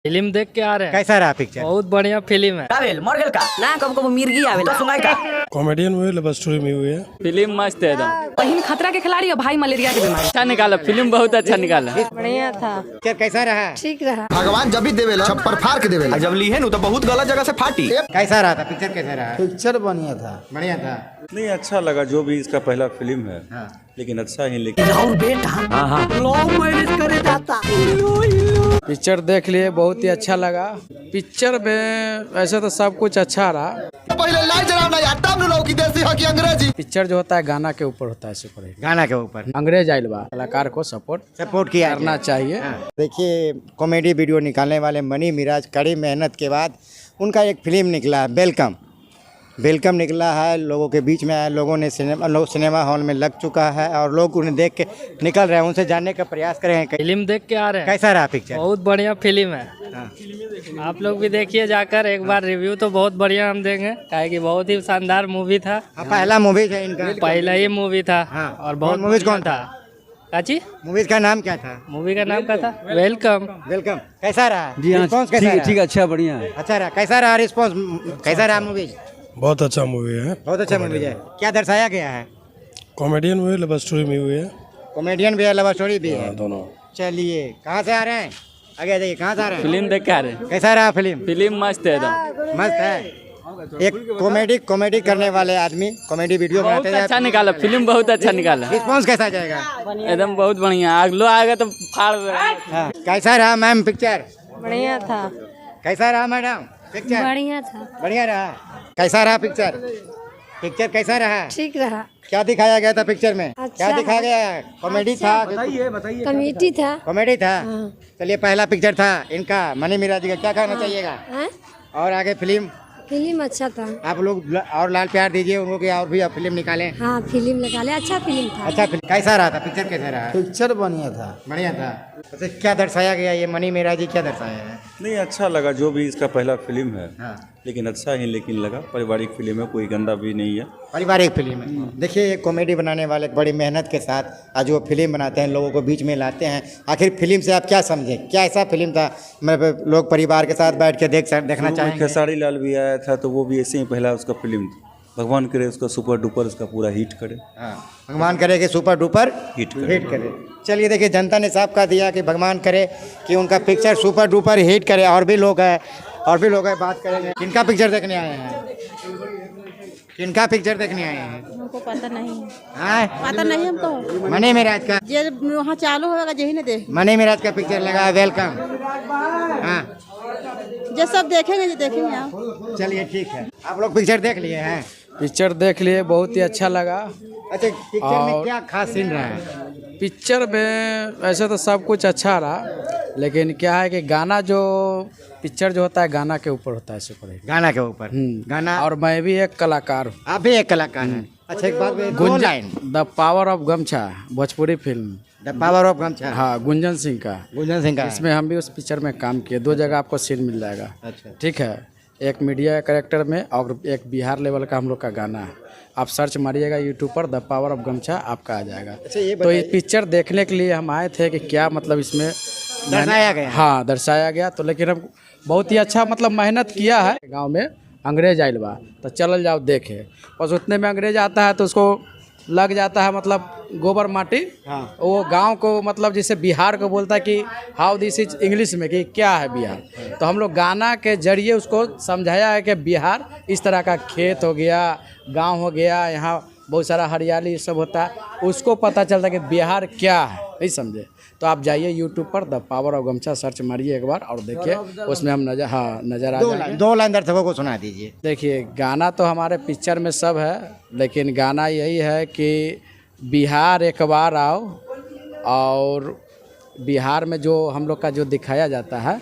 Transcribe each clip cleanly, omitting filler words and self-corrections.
Film देख के आ रहे हैं। कैसा रहा पिक्चर? बहुत बढ़िया फिल्म है। आवेल मर गेल का ना कब कब मिर्गी आवेल तो सुनाई का comedian movie love story movie है। फिल्म मस्त है एकदम। बहिन खतरा के खिलाड़ी और भाई मलेरिया के बीमारी। अच्छा निकाला फिल्म, बहुत अच्छा निकाला। बढ़िया था। पिक्चर कैसा रहा? ठीक रहा। भगवान जब भी देवेला छप्पर फाड़ के देवेला। जब ली है तो बहुत गलत जगह से फाटी। कैसा रहा था पिक्चर? कैसा रहा? पिक्चर बढ़िया था। बढ़िया था। नहीं अच्छा लगा, जो भी इसका पहला फिल्म है। हाँ। लेकिन अच्छा ही लेकिन और बेटा लव मैरिज करे जाता। पिक्चर देख लिए, बहुत ही अच्छा लगा। पिक्चर में वैसे तो सब कुछ अच्छा रहा। पहले लाइट जलाना यार, तब लोग की देसी हो कि अंग्रेजी। पिक्चर जो होता है गाना के ऊपर होता है, सुपर हिट गाना के ऊपर अंग्रेज आइल बा, कलाकार को सपोर्ट किया करना चाहिए। देखिए, कॉमेडी वीडियो निकालने वाले मनी मिराज कड़ी मेहनत के बाद उनका एक फिल्म निकला है, वेलकम निकला है, लोगों के बीच में आया, लोगों ने सिनेमा हॉल में लग चुका है और लोग उन्हें देख के निकल रहे हैं, उनसे जानने का प्रयास कर रहे हैं। फिल्म देख के आ रहे हैं। कैसा रहा पिक्चर? बहुत बढ़िया फिल्म है। आप लोग भी देखिए जाकर एक बार। रिव्यू तो बहुत बढ़िया हम देंगे, काहे कि बहुत ही शानदार मूवी था। पहला मूवी था इनका, पहला ही मूवी था। और बहुत मूवीज कौन था? काची मूवीज का नाम क्या था? मूवी का नाम क्या था? वेलकम। कैसा रहा? जी हाँ, ठीक अच्छा बढ़िया अच्छा रहा। कैसा रहा रिस्पॉन्स? कैसा रहा मूवीज? बहुत अच्छा मूवी है। बहुत अच्छा मूवी है। क्या दर्शाया गया है? Comedian movie love story movie है। कॉमेडियन भी है, लव स्टोरी भी है, दोनों। चलिए, कहाँ से आ रहे हैं? आगे जाइए, कहाँ से आ रहे हैं? फिल्म देख के आ रहे हैं। कैसा रहा फिल्म? फिल्म मस्त है एकदम। मस्त है। एक कॉमेडी करने वाले आदमी कॉमेडी वीडियो बनाते हैं। अच्छा निकाला फिल्म, बहुत अच्छा निकाला। रिस्पॉन्स कैसा जाएगा? एकदम बहुत बढ़िया। लोग आएगा तो फाड़। कैसा रहा मैम पिक्चर? बढ़िया था। कैसा रहा मैडम पिक्चर? बढ़िया था। बढ़िया रहा। कैसा रहा पिक्चर? कैसा रहा? ठीक रहा। क्या दिखाया गया था पिक्चर में? अच्छा क्या दिखाया गया है? कॉमेडी था? कमेटी था। कॉमेडी था। चलिए, पहला पिक्चर था इनका मनी मिराज का, क्या कहना चाहिएगा? और आगे फिल्म अच्छा था। आप लोग और लाल प्यार दीजिए उनको कि और भी आप फिल्म निकालें। हाँ, फिल्म निकाले, अच्छा फिल्म था। अच्छा फिल्म कैसा रहा था? पिक्चर कैसा रहा? पिक्चर बढ़िया था। बढ़िया था। अच्छा, क्या दर्शाया गया? ये मनी मेरा जी क्या दर्शाया है? नहीं अच्छा लगा, जो भी इसका पहला फिल्म है। हाँ। लेकिन अच्छा ही लेकिन लगा, पारिवारिक फिल्म है, कोई गंदा भी नहीं है। पारिवारिक फिल्म है। देखिए, ये कॉमेडी बनाने वाले बड़ी मेहनत के साथ आज वो फिल्म बनाते हैं, लोगों को बीच में लाते हैं। आखिर फिल्म से आप क्या समझें? क्या ऐसा फिल्म था मतलब लोग परिवार के साथ बैठ के देखना चाहेंगे? खेसारी लाल भी आया था, तो वो भी ऐसे ही पहला उसका फिल्म था। भगवान करे उसका सुपर डुपर उसका पूरा हिट करे। हाँ, भगवान करे कि सुपर डुपर हिट करे। चलिए, देखिए, जनता ने साफ कह दिया कि भगवान करे कि उनका पिक्चर सुपर डुपर हिट करे। और भी लोग हैं बात करेंगे। किनका पिक्चर देखने आए हैं? किनका पिक्चर देखने आए हैं? हमको पता नहीं। पता नहीं हमको। मनी मिराज का ये वहाँ चालू होगा यही ना देख। मनी मिराज का पिक्चर लगा है, वेलकम। हाँ, जो सब देखेंगे जो देखेंगे आप। चलिए ठीक है। आप लोग पिक्चर देख लिए हैं? पिक्चर देख लिए, बहुत ही अच्छा लगा। अच्छा, पिक्चर में क्या खास सीन रहा है? पिक्चर में वैसे तो सब कुछ अच्छा रहा, लेकिन क्या है कि गाना जो पिक्चर जो होता है गाना के ऊपर होता है, सुपर हिट गाना के ऊपर गाना। और मैं भी एक कलाकार हूँ। आप भी एक कलाकार हैं? अच्छा, एक बात दो लाइन। द पावर ऑफ गमछा Bhojpuri film, the power of गमछा। हाँ, गुंजन सिंह का। इसमें हम भी उस पिक्चर में काम किए। 2 जगह आपको सीन मिल जाएगा। अच्छा, ठीक है। एक मीडिया कैरेक्टर में और एक बिहार लेवल का हम लोग का गाना है। आप सर्च मारिएगा यूट्यूब पर, द पावर ऑफ गमछा, आपका आ जाएगा। तो ये पिक्चर देखने के लिए हम आए थे कि क्या मतलब इसमें दर्शाया गया। हाँ, दर्शाया गया। तो लेकिन हम बहुत ही अच्छा मतलब मेहनत किया है। गांव में अंग्रेज आइल बा, तो चल जाओ देखे। बस उतने में अंग्रेज आता है तो उसको लग जाता है मतलब गोबर माटी। हाँ। वो गांव को मतलब जैसे बिहार को बोलता है कि हाउ दिस इज इंग्लिश में कि क्या है बिहार। तो हम लोग गाना के जरिए उसको समझाया है कि बिहार इस तरह का खेत हो गया, गांव हो गया, यहाँ बहुत सारा हरियाली सब होता है, उसको पता चलता है कि बिहार क्या है, नहीं समझे। तो आप जाइए यूट्यूब पर, द पावर ऑफ गमछा सर्च मारिए एक बार और देखिए, उसमें हम नजर आ जाएंगे। 2 लाइन दर्शकों को सुना दीजिए। देखिए, गाना तो हमारे पिक्चर में सब है, लेकिन गाना यही है कि बिहार एक बार आओ। और बिहार में जो हम लोग का जो दिखाया जाता है,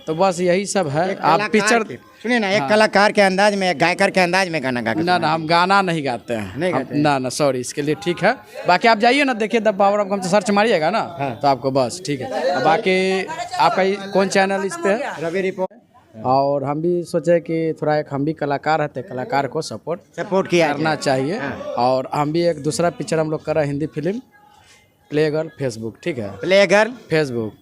तो बस यही सब है। आप पिक्चर सुनिए ना, एक कलाकार के अंदाज में, एक गायकर के अंदाज में गाना गा के। ना, हम गाना नहीं गाते हैं। ना, सॉरी, इसके लिए ठीक है। बाकी आप जाइए ना, देखिए, द पावर ऑफ गमछा सर्च मारिएगा ना। हाँ। तो आपको बस ठीक है। बाकी आपका कौन चैनल इस पे है? रवि रिपोर्ट। और हम भी सोचे कि थोड़ा एक हम भी कलाकार हैं, कलाकार को सपोर्ट करना चाहिए। और हम भी एक दूसरा पिक्चर हम लोग कर रहे हैं, Hindi film play girl Facebook. ठीक है, प्ले गर्ल फेसबुक।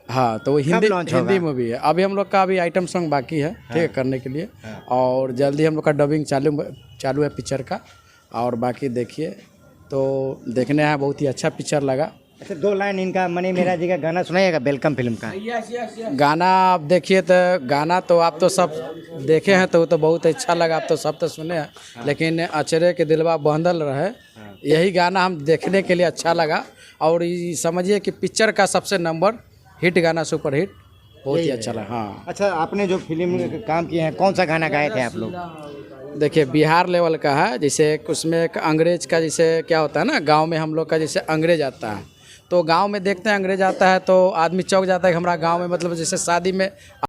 हाँ तो वो हिंदी launch होगा? हिंदी मूवी है। अभी हम लोग का अभी आइटम सॉन्ग बाकी है, ठीक है, करने के लिए। और जल्दी हम लोग का डबिंग चालू है पिक्चर का। और बाकी देखिए तो देखने आया, बहुत ही अच्छा पिक्चर लगा। अच्छा 2 लाइन इनका मनी मिराज जी का गाना सुनाइएगा वेलकम फिल्म का। गाना आप देखिए तो गाना तो आप तो सब देखे हैं तो वो तो बहुत अच्छा लगा, आप तो सब तो सुने हैं। लेकिन अचरे के दिलवा बंधल रहे, यही गाना हम देखने के लिए अच्छा लगा। और ये समझिए कि पिक्चर का सबसे नंबर हिट गाना, सुपर हिट, बहुत ही अच्छा लगा। हाँ अच्छा आपने जो फिल्म में काम किए हैं कौन सा गाना गाए थे आप लोग? देखिए बिहार लेवल का है, जैसे उसमें एक अंग्रेज का, जैसे क्या होता है ना गांव में हम लोग का, जैसे अंग्रेज आता है तो गांव में देखते हैं अंग्रेज आता है तो आदमी चौंक जाता है कि हमारा गांव में मतलब जैसे शादी में